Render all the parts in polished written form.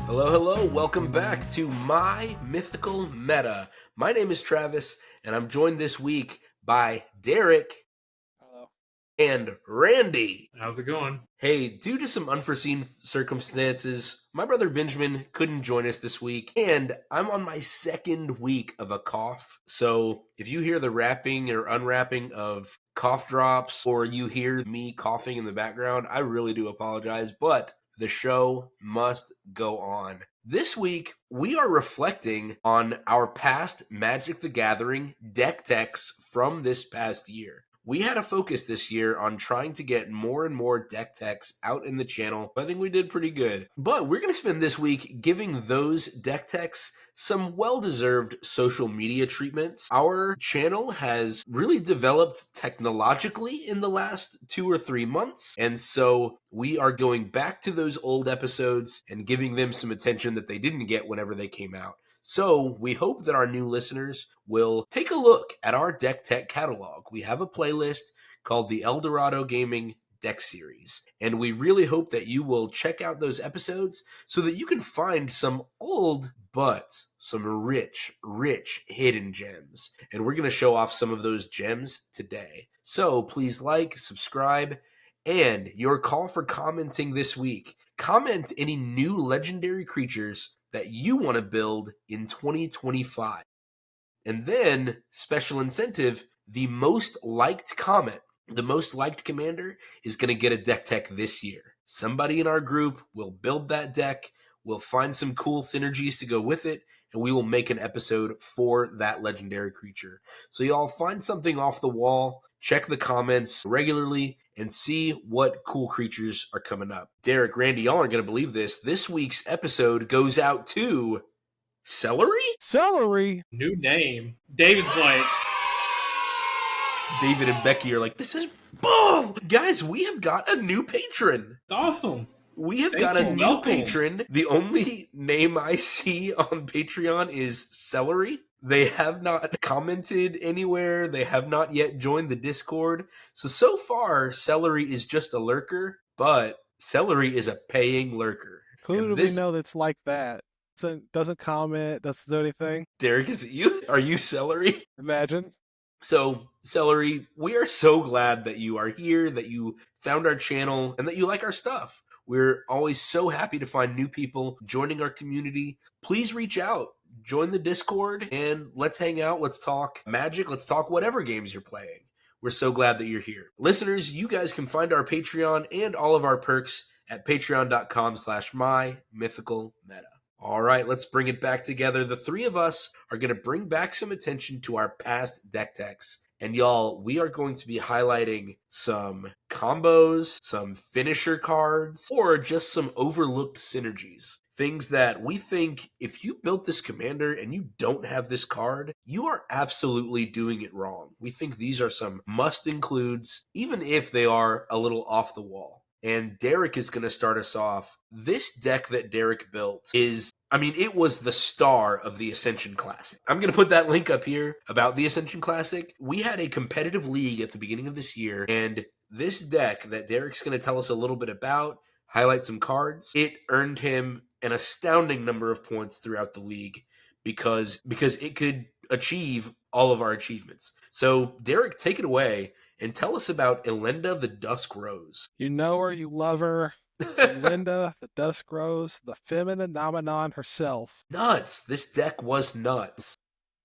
Hello, welcome back to My Mythical Meta. My name is Travis, and I'm joined this week by Derek. Hello. And Randy. How's it going? Hey, due to some unforeseen circumstances, my brother Benjamin couldn't join us this week, and I'm on my second week of a cough. So if you hear the wrapping or unwrapping of cough drops, or you hear me coughing in the background, I really do apologize, but the show must go on. This week, we are reflecting on our past Magic the Gathering deck techs from this past year. We had a focus this year on trying to get more and more deck techs out in the channel. I think we did pretty good. But we're going to spend this week giving those deck techs some well-deserved social media treatments. Our channel has really developed technologically in the last 2 or 3 months. And so we are going back to those old episodes and giving them some attention that they didn't get whenever they came out. So we hope that our new listeners will take a look at our deck tech catalog. We have a playlist called the El Dorado Gaming Deck Series, and we really hope that you will check out those episodes so that you can find some old but some rich hidden gems. And we're going to show off some of those gems today. So please like, subscribe, and your call for commenting this week. Comment any new legendary creatures that you want to build in 2025. And then, special incentive, the most liked comment, the most liked commander is going to get a deck tech this year. Somebody in our group will build that deck, we'll find some cool synergies to go with it, and we will make an episode for that legendary creature. So y'all find something off the wall, check the comments regularly, and see what cool creatures are coming up. Derek, Randy, y'all aren't going to believe this. This week's episode goes out to Celery? Celery? New name. David's like... David and Becky are like, this is bull! Guys, we have got a new patron. Awesome. We have got a new patron. The only name I see on Patreon is Celery. They have not commented anywhere. They have not yet joined the Discord. So far, Celery is just a lurker, but Celery is a paying lurker. Who do we know that's like that? Doesn't comment, doesn't do anything? Derek, is it you? Are you Celery? Imagine. So, Celery, we are so glad that you are here, that you found our channel, and that you like our stuff. We're always so happy to find new people joining our community. Please reach out, join the Discord, and let's hang out. Let's talk Magic. Let's talk whatever games you're playing. We're so glad that you're here. Listeners, you guys can find our Patreon and all of our perks at patreon.com/mymythicalmeta. All right, let's bring it back together. The three of us are going to bring back some attention to our past deck techs. And y'all, we are going to be highlighting some combos, some finisher cards, or just some overlooked synergies. Things that we think if you built this commander and you don't have this card, you are absolutely doing it wrong. We think these are some must-includes, even if they are a little off the wall. And Derek is going to start us off. This deck that Derek built it was the star of the Ascension Classic. I'm going to put that link up here about the Ascension Classic. We had a competitive league at the beginning of this year, and this deck that Derek's going to tell us a little bit about, highlight some cards, it earned him an astounding number of points throughout the league because it could achieve all of our achievements. So, Derek, take it away and tell us about Elenda the Dusk Rose. You know her, you love her. Elenda the Dusk Rose, the feminine nomenon herself. Nuts. This deck was nuts.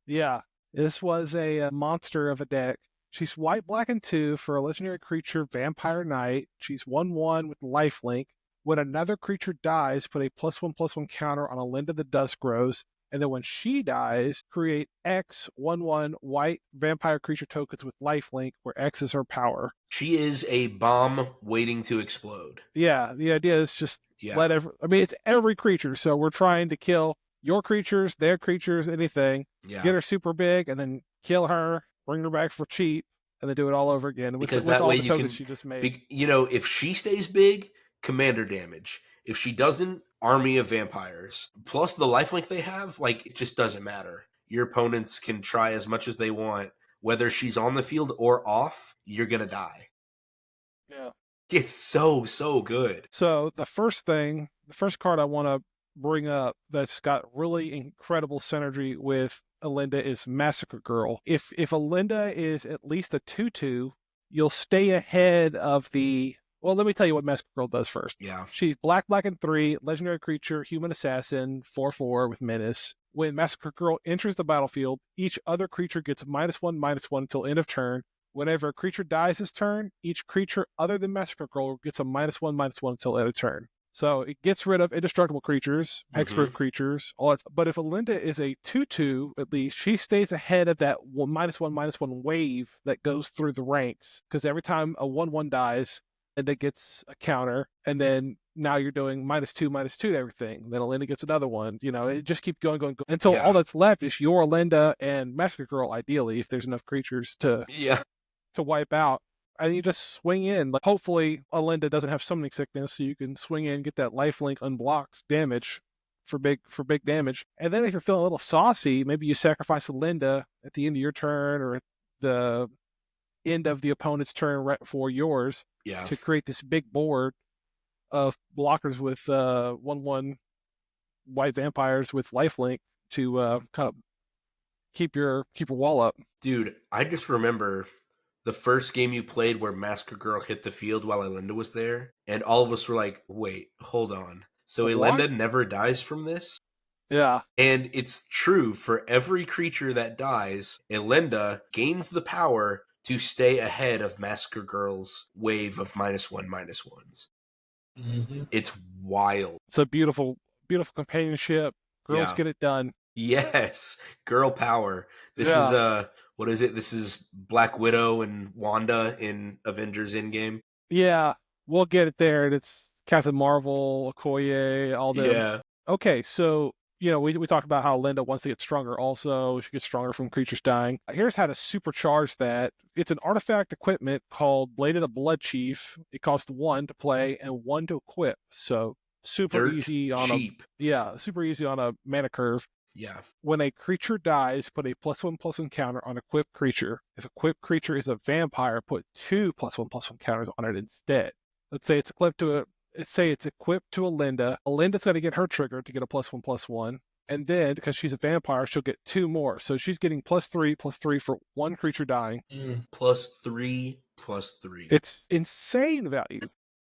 Yeah, this was a monster of a deck. She's white, black, and 2 for a legendary creature, Vampire Knight. She's 1/1 with lifelink. When another creature dies, put a +1/+1 counter on Elenda the Dusk Rose. And then when she dies, create X 1/1 white vampire creature tokens with lifelink, where X is her power. She is a bomb waiting to explode. Yeah, the idea is just it's every creature. So we're trying to kill your creatures, their creatures, anything. Yeah. Get her super big, and then kill her, bring her back for cheap, and then do it all over again. Because with that all way the you tokens can, she just made. if she stays big, commander damage. If she doesn't, army of vampires. Plus the lifelink they have, it just doesn't matter. your opponents can try as much as they want. Whether she's on the field or off, you're going to die. Yeah. It's so, so good. So the first card I want to bring up that's got really incredible synergy with Elenda is Massacre Girl. If Elenda is at least a 2/2, you'll stay ahead of the. Well, let me tell you what Massacre Girl does first. Yeah. She's black, and 3, legendary creature, human assassin, 4/4 with menace. When Massacre Girl enters the battlefield, each other creature gets -1/-1 until end of turn. Whenever a creature dies this turn, each creature other than Massacre Girl gets a -1/-1 until end of turn. So it gets rid of indestructible creatures, hexproof creatures, all that stuff. But if Elenda is a 2/2, at least, she stays ahead of that -1/-1 wave that goes through the ranks. Because every time a 1/1 dies, and it gets a counter, and then now you're doing -2/-2 to everything. Then Elenda gets another one. It just keeps going until all that's left is your Elenda and Massacre Girl, ideally, if there's enough creatures to wipe out. And you just swing in. Like, hopefully, Elenda doesn't have summoning sickness, so you can swing in, get that lifelink unblocked damage for big damage. And then if you're feeling a little saucy, maybe you sacrifice Elenda at the end of your turn or at the end of the opponent's turn right before yours to create this big board of blockers with 1/1 white vampires with lifelink to kind of keep your wall up. Dude, I just remember the first game you played where Massacre Girl hit the field while Elenda was there, and all of us were like, wait, hold on. So Elenda never dies from this? Yeah. And it's true, for every creature that dies, Elenda gains the power to stay ahead of Massacre Girl's wave of -1/-1s. Mm-hmm. It's wild. It's a beautiful, beautiful companionship. Girls get it done. Yes, girl power. This is what is it? This is Black Widow and Wanda in Avengers Endgame. Yeah, we'll get it there. And it's Captain Marvel, Okoye, all them. Yeah. Okay, so we talked about how Elenda wants to get stronger also. She gets stronger from creatures dying. Here's how to supercharge that. It's an artifact equipment called Blade of the Blood Chief. It costs 1 to play and 1 to equip. So super easy on super easy on a mana curve. Yeah. When a creature dies, put a +1/+1 counter on equipped creature. If equipped creature is a vampire, put 2 +1/+1 counters on it instead. Let's say it's equipped to Elenda. Elenda's got to get her trigger to get a +1/+1. And then, because she's a vampire, she'll get 2 more. So she's getting +3/+3 for 1 creature dying. +3/+3. It's insane value.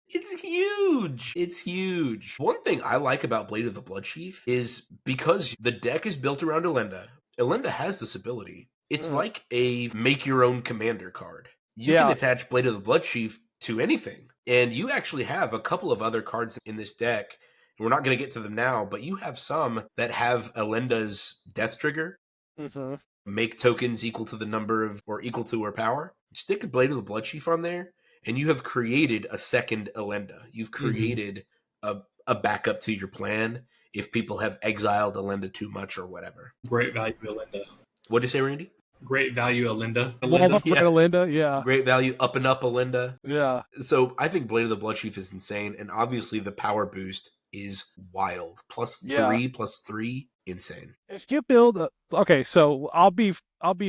It's huge. It's huge. One thing I like about Blade of the Blood Chief is because the deck is built around Elenda. Elenda has this ability. It's like a make your own commander card. You can attach Blade of the Blood Chief to anything. And you actually have a couple of other cards in this deck. And we're not going to get to them now, but you have some that have Elenda's death trigger. Mm-hmm. Make tokens equal to the number of, or equal to her power. Stick a Blade of the Blood Chief on there, and you have created a second Elenda. You've created a backup to your plan if people have exiled Elenda too much or whatever. Great value, Elenda. What'd you say, Randy? Great value, Elenda. Elenda, yeah. Great value, up and up Elenda. Yeah. So I think Blade of the Blood Chief is insane, and obviously the power boost is wild. +3/+3, insane. If you build okay, so I'll be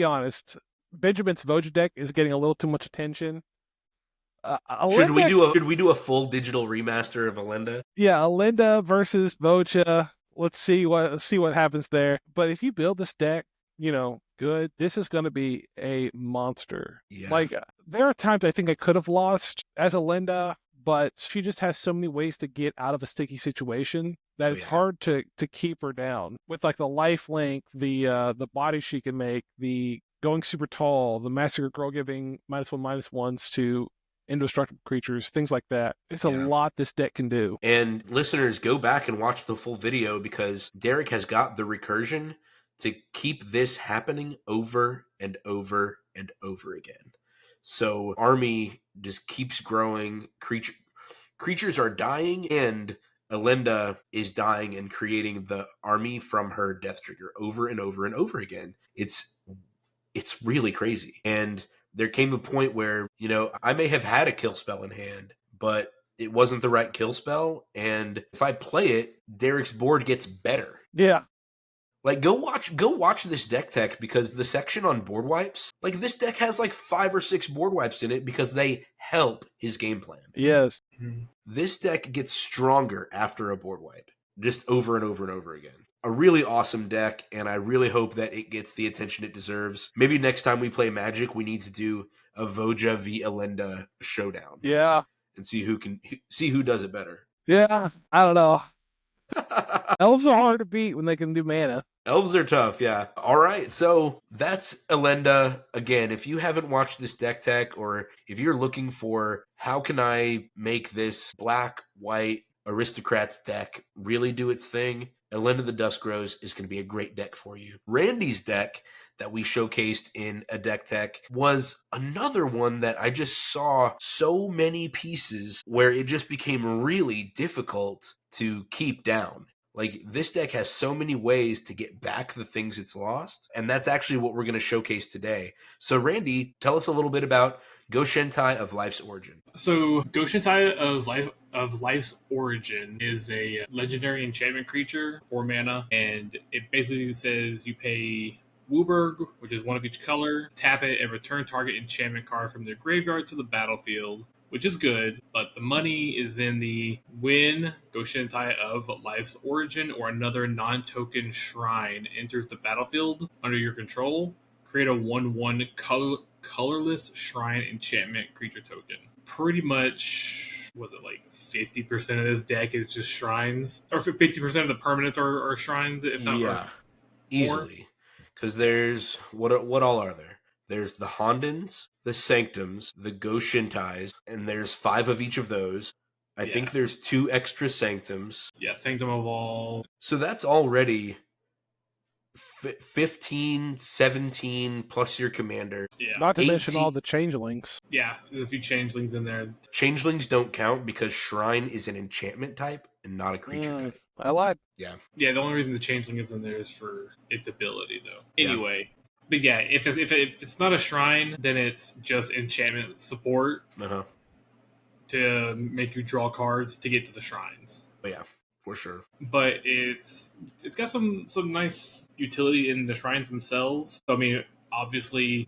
honest. Benjamin's Voja deck is getting a little too much attention. Should we do a full digital remaster of Elenda? Yeah, Elenda versus Voja. Let's see what happens there. But if you build this deck, good. This is going to be a monster. Yeah. Like, there are times I think I could have lost as Elenda, but she just has so many ways to get out of a sticky situation that it's hard to keep her down. With like the life link, the body she can make, the going super tall, the Massacre Girl giving -1/-1s to indestructible creatures, things like that. It's a lot this deck can do. And listeners, go back and watch the full video because Derek has got the recursion to keep this happening over and over and over again. So army just keeps growing. Creatures are dying, and Elenda is dying and creating the army from her death trigger over and over and over again. It's really crazy. And there came a point where, I may have had a kill spell in hand, but it wasn't the right kill spell. And if I play it, Derek's board gets better. Yeah. Like, go watch this deck tech, because the section on board wipes, like, this deck has like 5 or 6 board wipes in it because they help his game plan. Yes. This deck gets stronger after a board wipe, just over and over and over again. A really awesome deck, and I really hope that it gets the attention it deserves. Maybe next time we play Magic, we need to do a Voja v Elenda showdown. Yeah. And see who does it better. Yeah. I don't know. Elves are hard to beat when they can do mana. Elves are tough, yeah. All right, so that's Elenda. Again, if you haven't watched this deck tech, or if you're looking for how can I make this black-white aristocrats deck really do its thing, Elenda the Dusk Rose is going to be a great deck for you. Randy's deck that we showcased in a deck tech was another one that I just saw so many pieces where it just became really difficult to keep down. Like, this deck has so many ways to get back the things it's lost, and that's actually what we're going to showcase today. So, Randy, tell us a little bit about Go Shintai of Life's Origin. So, Go Shintai of Life's Origin is a legendary enchantment creature, 4 mana, and it basically says you pay Wooburg, which is 1 of each color, tap it, and return target enchantment card from their graveyard to the battlefield, which is good, but the money is in the win Go Shintai of Life's Origin or another non-token shrine enters the battlefield under your control. Create a 1/1 colorless shrine enchantment creature token. Pretty much, was it like 50% of this deck is just shrines? Or 50% of the permanents are shrines, if not more? Easily. Because there's, what all are there? There's the Hondens, the Sanctums, the Go Shintais, and there's 5 of each of those. I think there's 2 extra Sanctums. Yeah, Sanctum of all. So that's already 15, 17 plus your commander. Yeah. Not to mention all the changelings. Yeah, there's a few changelings in there. Changelings don't count because Shrine is an enchantment type and not a creature type. I lied. Yeah. Yeah, the only reason the changeling is in there is for its ability, though. Anyway. But yeah, if it's not a shrine, then it's just enchantment support to make you draw cards to get to the shrines. But yeah, for sure. But it's got some nice utility in the shrines themselves. So, I mean, obviously,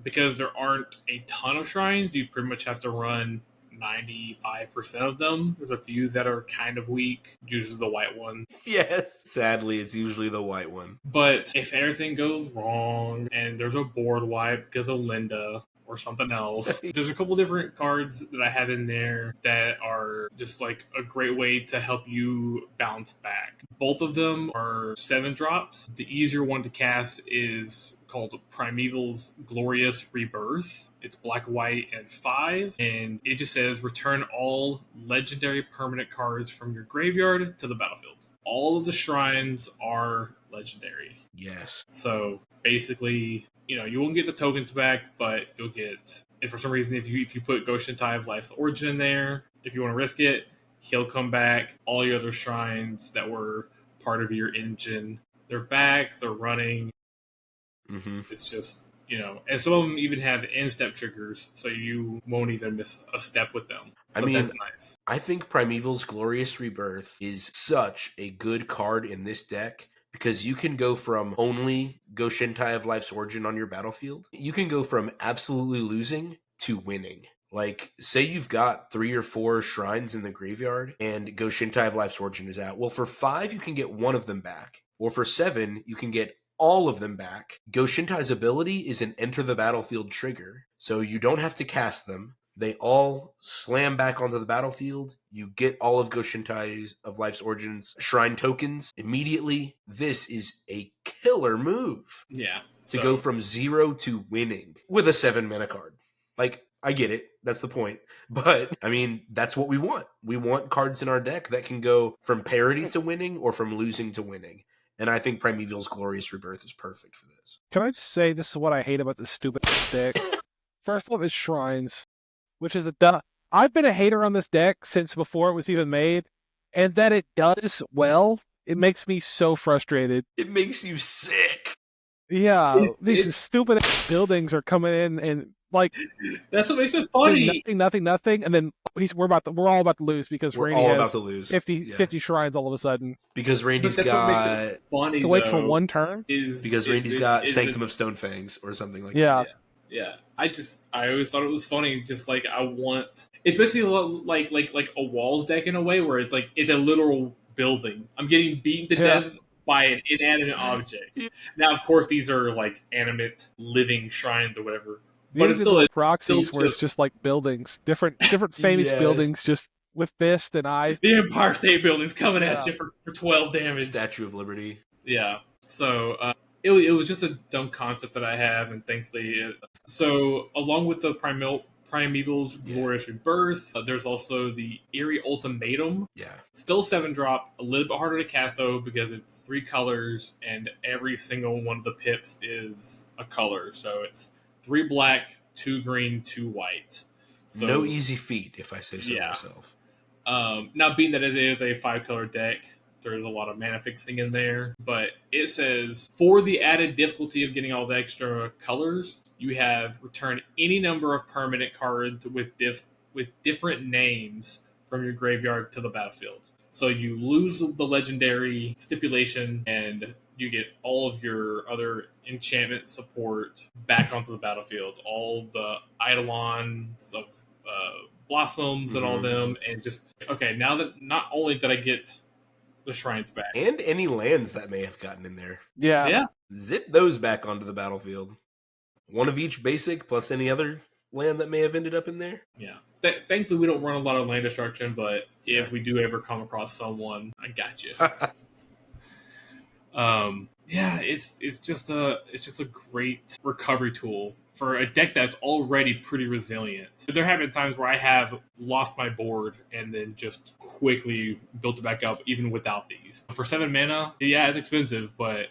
because there aren't a ton of shrines, you pretty much have to run 95% of them. There's a few that are kind of weak, usually the white one. Yes, sadly, it's usually the white one. But if everything goes wrong and there's a board wipe because of Linda or something else, there's a couple different cards that I have in there that are just like a great way to help you bounce back. Both of them are 7 drops. The easier one to cast is called Primeval's Glorious Rebirth. It's black, white, and 5, and it just says return all legendary permanent cards from your graveyard to the battlefield. All of the shrines are legendary. Yes. So basically, you won't get the tokens back, but you'll get, if for some reason, if you put Go Shintai of Life's Origin in there, if you want to risk it, he'll come back. All your other shrines that were part of your engine, they're back, they're running. Mm-hmm. It's just, and some of them even have end-step triggers, so you won't even miss a step with them. So that's nice. I think Primeval's Glorious Rebirth is such a good card in this deck because you can go from only Go Shintai of Life's Origin on your battlefield. You can go from absolutely losing to winning. Like, say you've got 3 or 4 shrines in the graveyard and Go Shintai of Life's Origin is out. Well, for 5, you can get 1 of them back. Or for 7, you can get all of them back. Go Shintai's ability is an enter the battlefield trigger, so you don't have to cast them. They all slam back onto the battlefield. You get all of Go Shintai of Life's Origins shrine tokens immediately. This is a killer move. Yeah. To go from 0 to winning with a 7 mana card. Like, I get it. That's the point. But, I mean, that's what we want. We want cards in our deck that can go from parity to winning or from losing to winning. And I think Primeval's Glorious Rebirth is perfect for this. Can I just say this is what I hate about this stupid deck? First off is Shrines, which is I've been a hater on this deck since before it was even made, and that it does well, it makes me so frustrated. It makes you sick. Yeah, these stupid buildings are coming in and like That's what makes it do funny. nothing, and then we're all about to lose because We're Randy all has about to lose. 50 shrines all of a sudden. Because But Randy's that's what makes it funny, To wait for though. one turn. Randy's got Is Sanctum of it's Stonefangs or something like Yeah. that. yeah. I always thought it was funny. Just like I want, it's basically like a walls deck in a way where it's like it's a literal building. I'm getting beaten to Yeah. death by an inanimate object. Yeah. Now, of course, these are like animate, living shrines or whatever. They But even it's did still little proxies where it's just just like buildings, different famous Yes. buildings, just with fist and eyes. the Empire State Building's coming at Yeah. you for 12 damage. Statue of Liberty. Yeah. So it was just a dumb concept that I have, and thankfully, so along with the Primeval's Glorious Rebirth, there's also the Eerie Ultimatum. Yeah. Still 7-drop, a little bit harder to cast though because it's 3 colors, and every single one of the pips is a color. So it's 3 black, 2 green, 2 white. So, no easy feat, if I say so Yeah. myself. Now, being that it is a 5-color deck, there's a lot of mana fixing in there, but it says for the added difficulty of getting all the extra colors, you have return any number of permanent cards with different names from your graveyard to the battlefield. So you lose the legendary stipulation, and you get all of your other enchantment support back onto the battlefield. All the Eidolons of Blossoms and all them, and just okay. Now that not only did I get the shrines back, And any lands that may have gotten in there. Yeah. Zip those back onto the battlefield. One of each basic plus any other land that may have ended up in there. Yeah. Thankfully, we don't run a lot of land destruction, but if we do ever come across someone, I got you. Yeah, it's just a great recovery tool for a deck that's already pretty resilient. There have been times where I have lost my board and then just quickly built it back up, even without these. For 7 mana, yeah, it's expensive, but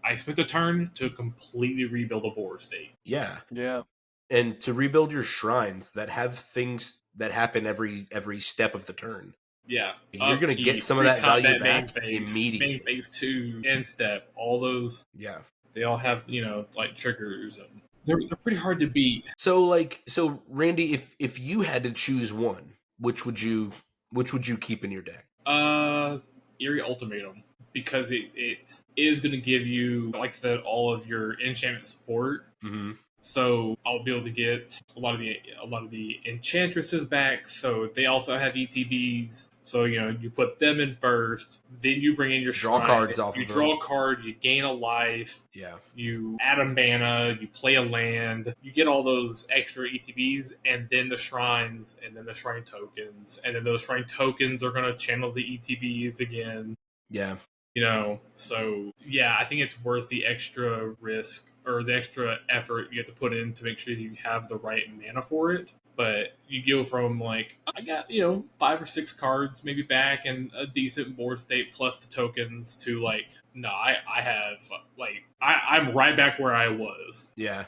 I spent a turn to completely rebuild a board state. Yeah. Yeah. And to rebuild your shrines that have things that happen every step of the turn. Yeah, You're going to get some of that value back immediately. Main phase 2, end step, all those. Yeah. They all have, like triggers, and they're pretty hard to beat. So Randy, if you had to choose one, which would you keep in your deck? Eerie Ultimatum, because it is going to give you, like I said, all of your enchantment support. Mm-hmm. So I'll be able to get a lot of the enchantresses back. So they also have ETBs. So you put them in first, then you bring in your draw shrine, cards off. You of draw them. a card, you gain a life. Yeah. You add a mana, you play a land, you get all those extra ETBs, and then the shrines, and then the shrine tokens, and then those shrine tokens are going to channel the ETBs again. Yeah. So yeah, I think it's worth the extra risk or the extra effort you have to put in to make sure you have the right mana for it. But you go from like, I got 5 or 6 cards maybe back and a decent board state plus the tokens, to like, no, I have like I'm right back where I was. Yeah.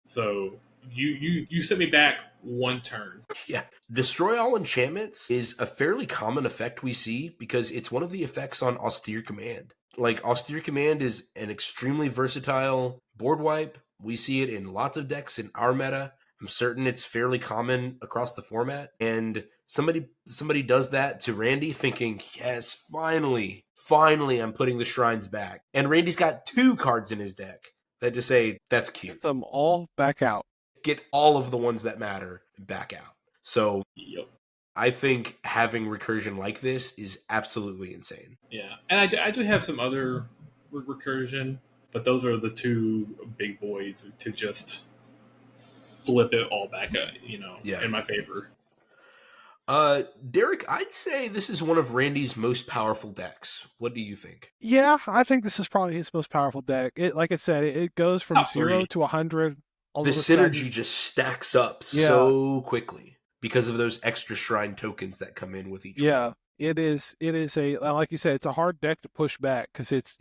So you sent me back 1 turn. Yeah. Destroy all enchantments is a fairly common effect we see because it's one of the effects on Austere Command. Like, Austere Command is an extremely versatile board wipe. We see it in lots of decks in our meta. I'm certain it's fairly common across the format. And somebody does that to Randy thinking, yes, finally, I'm putting the shrines back. And Randy's got 2 cards in his deck that just say, that's cute. Get them all back out. Get all of the ones that matter back out. So Yep. I think having recursion like this is absolutely insane. Yeah, and I do have some other recursion, but those are the 2 big boys to just flip it all back up, in my favor. Derek, I'd say this is one of Randy's most powerful decks. What do you think? Yeah, I think this is probably his most powerful deck. Like I said, it goes from 0 to 100. The synergy just stacks up so quickly because of those extra shrine tokens that come in with each one. Yeah, it is a, like you said, it's a hard deck to push back because it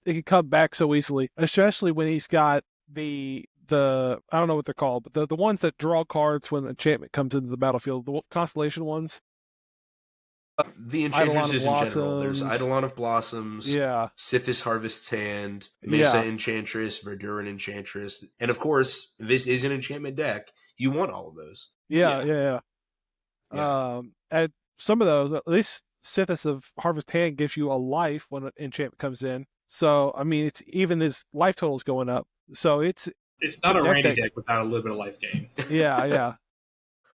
can come back so easily, especially when he's got the I don't know what they're called, but the ones that draw cards when enchantment comes into the battlefield, the constellation ones. The enchantresses in general. There's Eidolon of Blossoms, Sithis Harvest's Hand, Mesa Enchantress, Verduran Enchantress, and of course, this is an enchantment deck. you want all of those. Yeah. Yeah. And some of those, at least Sythis of Harvest Hand gives you a life when an enchantment comes in. So I mean, it's even his life total is going up. So it's not a a deck Randy that, deck without a little bit of life gain. yeah.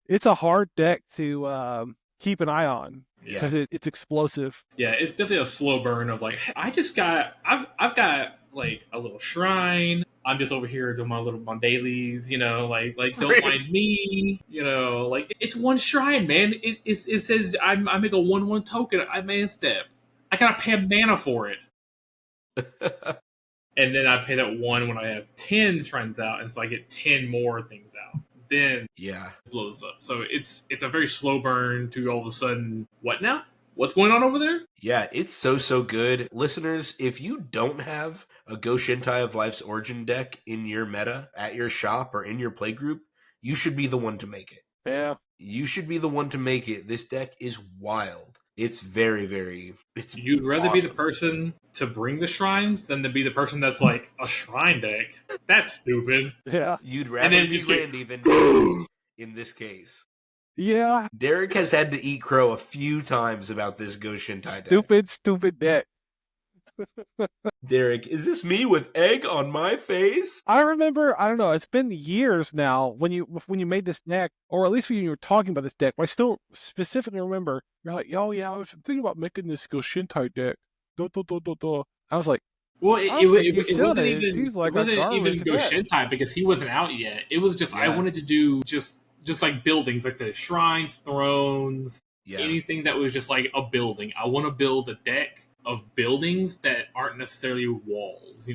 It's a hard deck to keep an eye on Yeah. because it's explosive. Yeah, it's definitely a slow burn of like I've got like a little shrine. I'm just over here doing my dailies, like don't mind me, like it's one shrine, man. It says I make a 1/1 token. I man step. I gotta pay mana for it, and then I pay that one when I have 10 shrines out, and so I get 10 more things out. Then Yeah. it blows up. So it's a very slow burn to all of a sudden. What now? What's going on over there? Yeah, it's so good. Listeners, if you don't have a Go Shintai of Life's Origin deck in your meta, at your shop, or in your playgroup, you should be the one to make it. Yeah. You should be the one to make it. This deck is wild. It's very, it's You'd rather be the awesome. person to bring the shrines than to be the person that's like, a shrine deck? That's stupid. Yeah. You'd rather then be just get- Randy than Derek in this case. Yeah. Derek has had to eat crow a few times about this Go Shintai deck. Stupid deck. Derek, is this me with egg on my face? I remember, I don't know, it's been years now when you made this deck, or at least when you were talking about this deck, but I still specifically remember, you're like, oh yeah, I was thinking about making this Go Shintai deck. I was like, Well, it wasn't even, seems like it wasn't a even garbage Go deck. Shintai because he wasn't out yet. It was just, I wanted to do just like buildings, like I said, shrines, thrones, anything that was just like a building. I want to build a deck of buildings that aren't necessarily walls,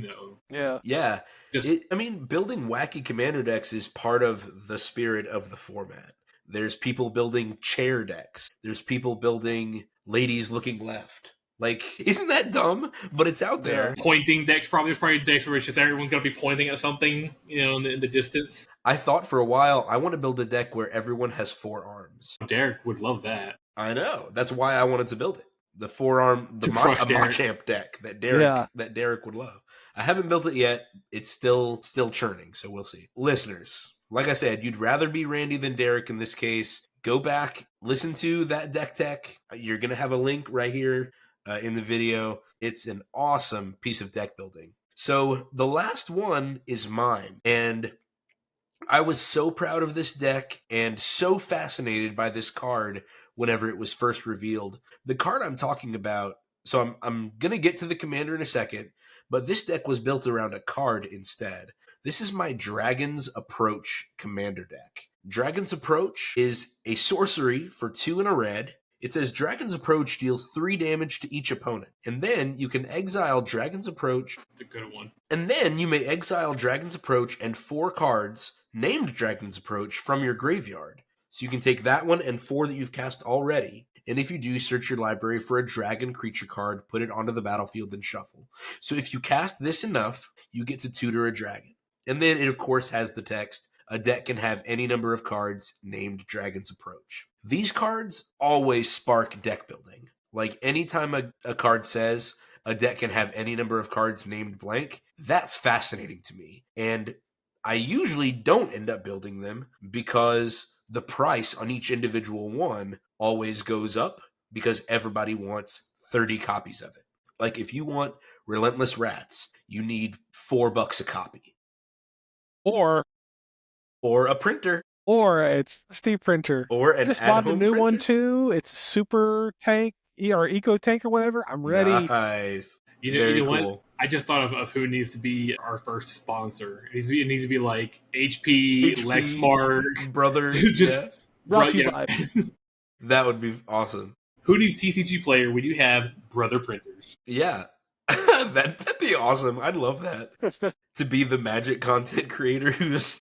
Yeah. Yeah. Building wacky commander decks is part of the spirit of the format. There's people building chair decks. There's people building ladies looking left. Like, isn't that dumb? But it's out there. Pointing decks, probably decks where it's just everyone's going to be pointing at something, in the distance. I thought for a while, I want to build a deck where everyone has 4 arms. Derek would love that. I know. That's why I wanted to build it. The 4-arm, Machamp deck that Derek would love. I haven't built it yet. It's still churning, so we'll see. Listeners, like I said, you'd rather be Randy than Derek in this case. Go back, listen to that deck tech. You're going to have a link right here in the video. It's an awesome piece of deck building. So the last one is mine, and I was so proud of this deck and so fascinated by this card whenever it was first revealed. The card I'm talking about, so I'm going to get to the commander in a second, but this deck was built around a card instead. This is my Dragon's Approach commander deck. Dragon's Approach is a sorcery for 2 and a red. It says Dragon's Approach deals 3 damage to each opponent. And then you can exile Dragon's Approach. It's a good one. And then you may exile Dragon's Approach and 4 cards named Dragon's Approach from your graveyard. So you can take that one and 4 that you've cast already. And if you do, search your library for a dragon creature card, put it onto the battlefield, and shuffle. So if you cast this enough, you get to tutor a dragon. And then it, of course, has the text, a deck can have any number of cards named Dragon's Approach. These cards always spark deck building. Like, anytime a card says a deck can have any number of cards named blank, that's fascinating to me. And I usually don't end up building them because the price on each individual one always goes up because everybody wants 30 copies of it. Like, if you want Relentless Rats, you need $4 a copy. Or a printer. Or it's a Steam printer. Or an just bought a new printer. one too. It's Super Tank or Eco Tank or whatever. I'm ready. Nice. You know cool. What? I just thought of who needs to be our first sponsor. It needs to be like HP Lexmark, brother. Just brought you by. That would be awesome. Who needs TCG Player when you have brother printers? Yeah. That'd be awesome. I'd love that. To be the Magic content creator who's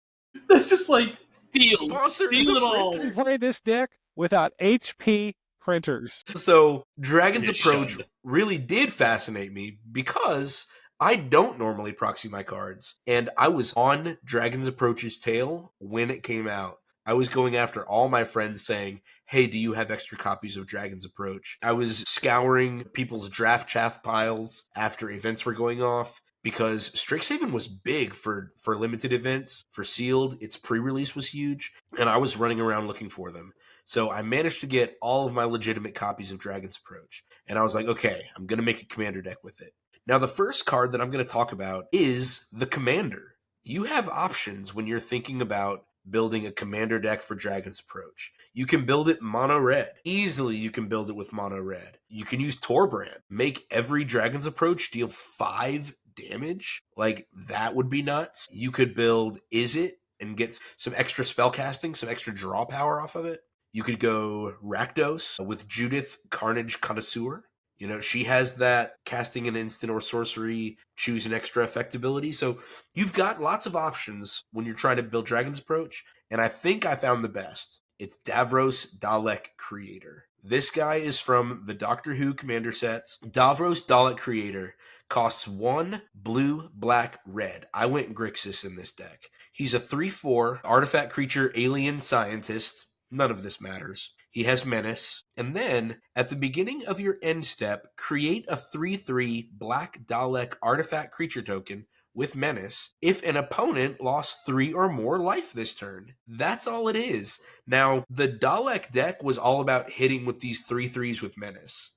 that's just like steal it all. Play this deck without HP printers. So Dragon's Approach really did fascinate me because I don't normally proxy my cards, and I was on Dragon's Approach's tail when it came out. I was going after all my friends saying, hey, do you have extra copies of Dragon's Approach? I was scouring people's draft chaff piles after events were going off because Strixhaven was big for limited events, for sealed. Its pre-release was huge, and I was running around looking for them. So I managed to get all of my legitimate copies of Dragon's Approach, and I was like, okay, I'm going to make a commander deck with it. Now, the first card that I'm going to talk about is the Commander. You have options when you're thinking about building a commander deck for Dragon's Approach. You can build it mono red. Easily you can build it with mono red. You can use Torbrand. Make every Dragon's Approach deal 5 damage. Like, that would be nuts. You could build Izzet and get some extra spell casting, some extra draw power off of it. You could go Rakdos with Judith Carnage Connoisseur. You know, she has that casting an instant or sorcery, choose an extra effect ability. So you've got lots of options when you're trying to build Dragon's Approach. And I think I found the best. It's Davros Dalek Creator. This guy is from the Doctor Who commander sets. Davros Dalek Creator costs 1 blue, black, red. I went Grixis in this deck. He's a 3/4 artifact creature alien scientist. None of this matters. He has Menace. And then, at the beginning of your end step, create a 3/3 black Dalek artifact creature token with Menace if an opponent lost 3 or more life this turn. That's all it is. Now, the Dalek deck was all about hitting with these 3/3s with Menace.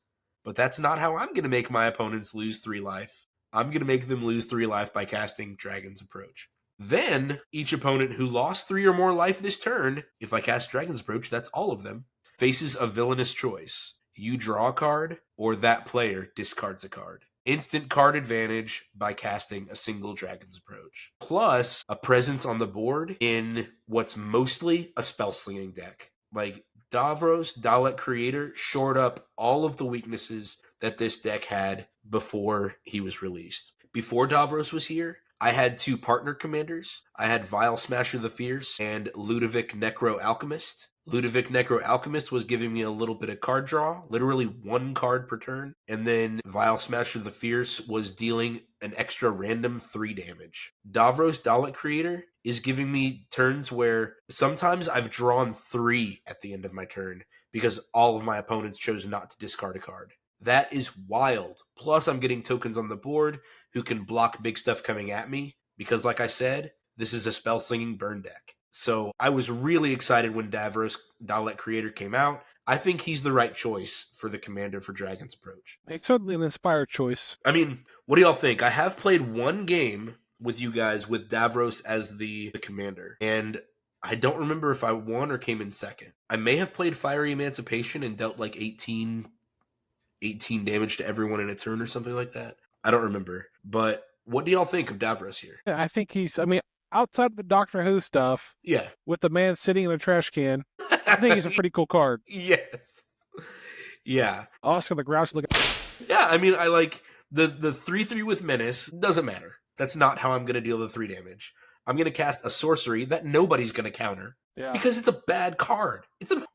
But that's not how I'm going to make my opponents lose 3 life. I'm going to make them lose 3 life by casting Dragon's Approach. Then, each opponent who lost 3 or more life this turn, if I cast Dragon's Approach, that's all of them, faces a villainous choice. You draw a card, or that player discards a card. Instant card advantage by casting a single Dragon's Approach. Plus, a presence on the board in what's mostly a spell-slinging deck. Like, Davros Dalek Creator shored up all of the weaknesses that this deck had before he was released. Before Davros was here, I had 2 partner commanders. I had Vile Smasher the Fierce and Ludovic Necro Alchemist. Ludovic Necro Alchemist was giving me a little bit of card draw, literally 1 card per turn. And then Vile Smasher the Fierce was dealing an extra random 3 damage. Davros Dalek Creator is giving me turns where sometimes I've drawn 3 at the end of my turn because all of my opponents chose not to discard a card. That is wild. Plus, I'm getting tokens on the board who can block big stuff coming at me because, like I said, this is a spell-slinging burn deck. So I was really excited when Davros Dalek Creator came out. I think he's the right choice for the commander for Dragon's Approach. It's certainly an inspired choice. I mean, what do y'all think? I have played 1 game with you guys with Davros as the commander, and I don't remember if I won or came in second. I may have played Fiery Emancipation and dealt like 18 damage to everyone in a turn or something like that. I don't remember. But what do y'all think of Davros here? Yeah, I think outside of the Doctor Who stuff, Yeah. with the man sitting in a trash can, I think he's a pretty cool card. Yes. Yeah. Oscar the Grouch looking. Yeah, I mean, I like the 3/3 with Menace. Doesn't matter. That's not how I'm going to deal the 3 damage. I'm going to cast a sorcery that nobody's going to counter. Yeah. Because it's a bad card.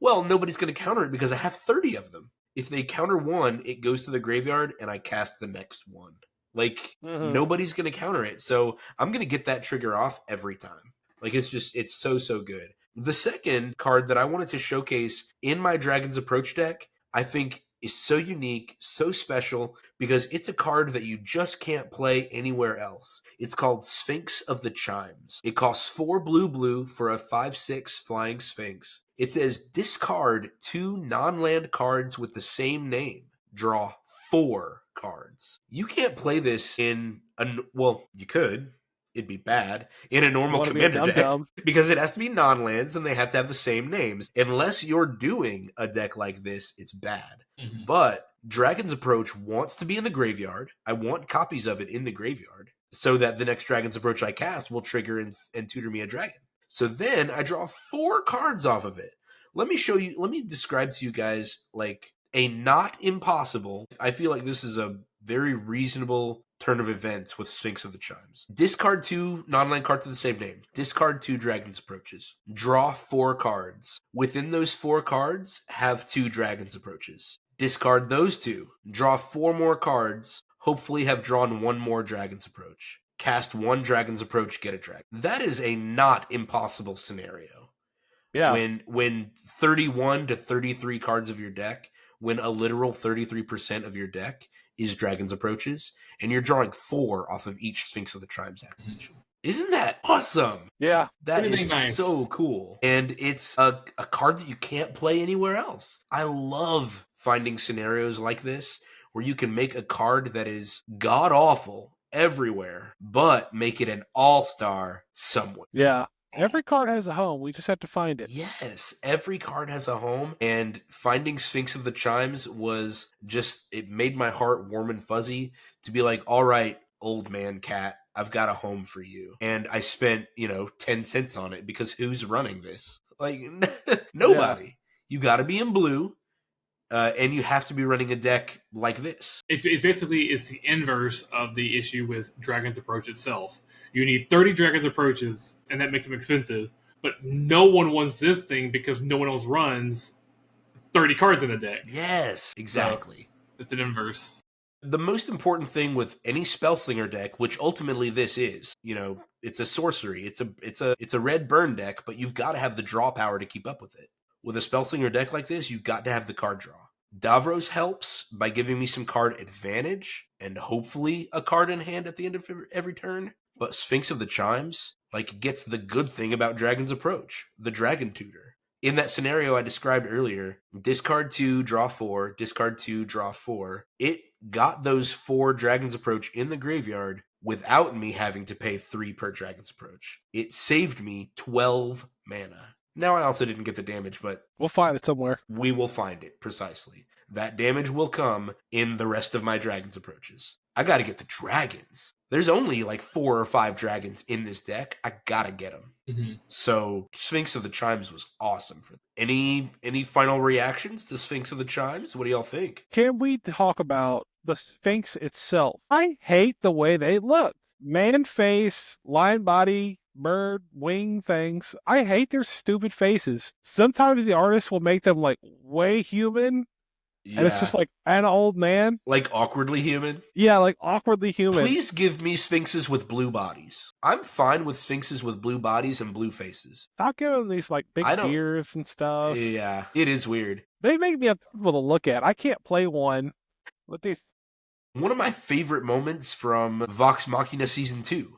Nobody's going to counter it because I have 30 of them. If they counter 1, it goes to the graveyard and I cast the next one. Like, nobody's going to counter it. So I'm going to get that trigger off every time. Like, it's so good. The second card that I wanted to showcase in my Dragon's Approach deck, I think is so unique, so special, because it's a card that you just can't play anywhere else. It's called Sphinx of the Chimes. It costs 4 blue for a 5/6 flying Sphinx. It says, discard 2 non-land cards with the same name. Draw 4 cards. You can't play this you could. It'd be bad in a normal commander deck because it has to be non-lands and they have to have the same names. Unless you're doing a deck like this, it's bad. Mm-hmm. But Dragon's Approach wants to be in the graveyard. I want copies of it in the graveyard so that the next Dragon's Approach I cast will trigger and tutor me a dragon. So then I draw 4 cards off of it. Let me describe to you guys like a not impossible. I feel like this is a very reasonable turn of events with Sphinx of the Chimes. Discard 2 non-land cards with the same name. Discard 2 Dragon's Approaches. Draw 4 cards. Within those 4 cards, have 2 Dragon's Approaches. Discard those 2. Draw 4 more cards. Hopefully have drawn 1 more Dragon's Approach. Cast 1 Dragon's Approach, get a dragon. That is a not impossible scenario. Yeah. When 31 to 33 cards of your deck, when a literal 33% of your deck is Dragon's Approaches, and you're drawing 4 off of each Sphinx of the Chimes activation. Isn't that awesome? Yeah. That Pretty is nice. so cool. And it's a card that you can't play anywhere else. I love finding scenarios like this where you can make a card that is god-awful everywhere, but make it an all-star somewhere. Yeah. Every card has a home. We just have to find it. Yes, every card has a home, and finding Sphinx of the Chimes was just, it made my heart warm and fuzzy to be like, all right, old man cat, I've got a home for you. And I spent, 10 cents on it because who's running this? Like, nobody. Yeah. You got to be in blue, and you have to be running a deck like this. It's the inverse of the issue with Dragon's Approach itself. You need 30 Dragon's Approaches, and that makes them expensive. But no one wants this thing because no one else runs 30 cards in a deck. Yes, exactly. So it's an inverse. The most important thing with any Spellslinger deck, which ultimately this is, it's a sorcery. It's a red burn deck, but you've got to have the draw power to keep up with it. With a Spellslinger deck like this, you've got to have the card draw. Davros helps by giving me some card advantage and hopefully a card in hand at the end of every turn. But Sphinx of the Chimes, gets the good thing about Dragon's Approach, the Dragon Tutor. In that scenario I described earlier, discard 2, draw 4, discard 2, draw 4. It got those 4 Dragon's Approach in the graveyard without me having to pay 3 per Dragon's Approach. It saved me 12 mana. Now, I also didn't get the damage, but we'll find it somewhere. We will find it, precisely. That damage will come in the rest of my Dragon's Approaches. I gotta get the dragons. There's only 4 or 5 dragons in this deck. I gotta get them. Mm-hmm. So, Sphinx of the Chimes was awesome. Any final reactions to Sphinx of the Chimes? What do y'all think? Can we talk about the Sphinx itself? I hate the way they look. Man face, lion body, bird, wing things. I hate their stupid faces. Sometimes the artist will make them way human. Yeah. And it's just an old man. Awkwardly human? Yeah, awkwardly human. Please give me Sphinxes with blue bodies. I'm fine with Sphinxes with blue bodies and blue faces. Stop giving these big ears and stuff. Yeah, it is weird. They make me uncomfortable to look at. I can't play one with these. One of my favorite moments from Vox Machina Season 2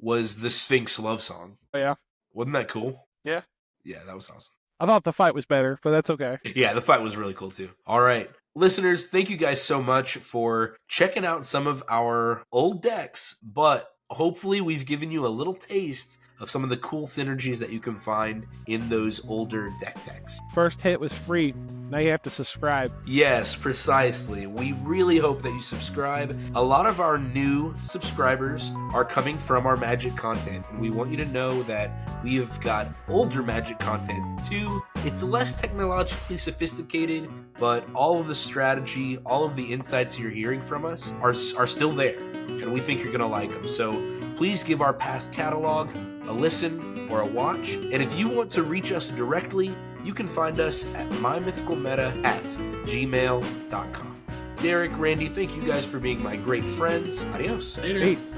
was the Sphinx love song. Oh, yeah. Wasn't that cool? Yeah. Yeah, that was awesome. I thought the fight was better, but that's okay. Yeah, the fight was really cool too. All right. Listeners, thank you guys so much for checking out some of our old decks, but hopefully we've given you a little taste of some of the cool synergies that you can find in those older deck decks. First hit was free. Now you have to subscribe. Yes, precisely. We really hope that you subscribe. A lot of our new subscribers are coming from our Magic content, and we want you to know that we have got older Magic content too. It's less technologically sophisticated, but all of the strategy, all of the insights you're hearing from us are still there, and we think you're going to like them. So please give our past catalog a listen or a watch. And if you want to reach us directly, you can find us at mymythicalmeta@gmail.com. Derek, Randy, thank you guys for being my great friends. Adios. Later. Peace.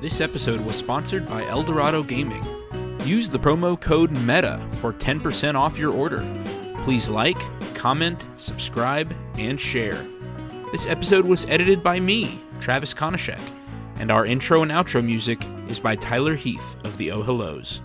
This episode was sponsored by Eldorado Gaming. Use the promo code META for 10% off your order. Please like, comment, subscribe, and share. This episode was edited by me, Travis Konishek, and our intro and outro music is by Tyler Heath of the Oh Hellos.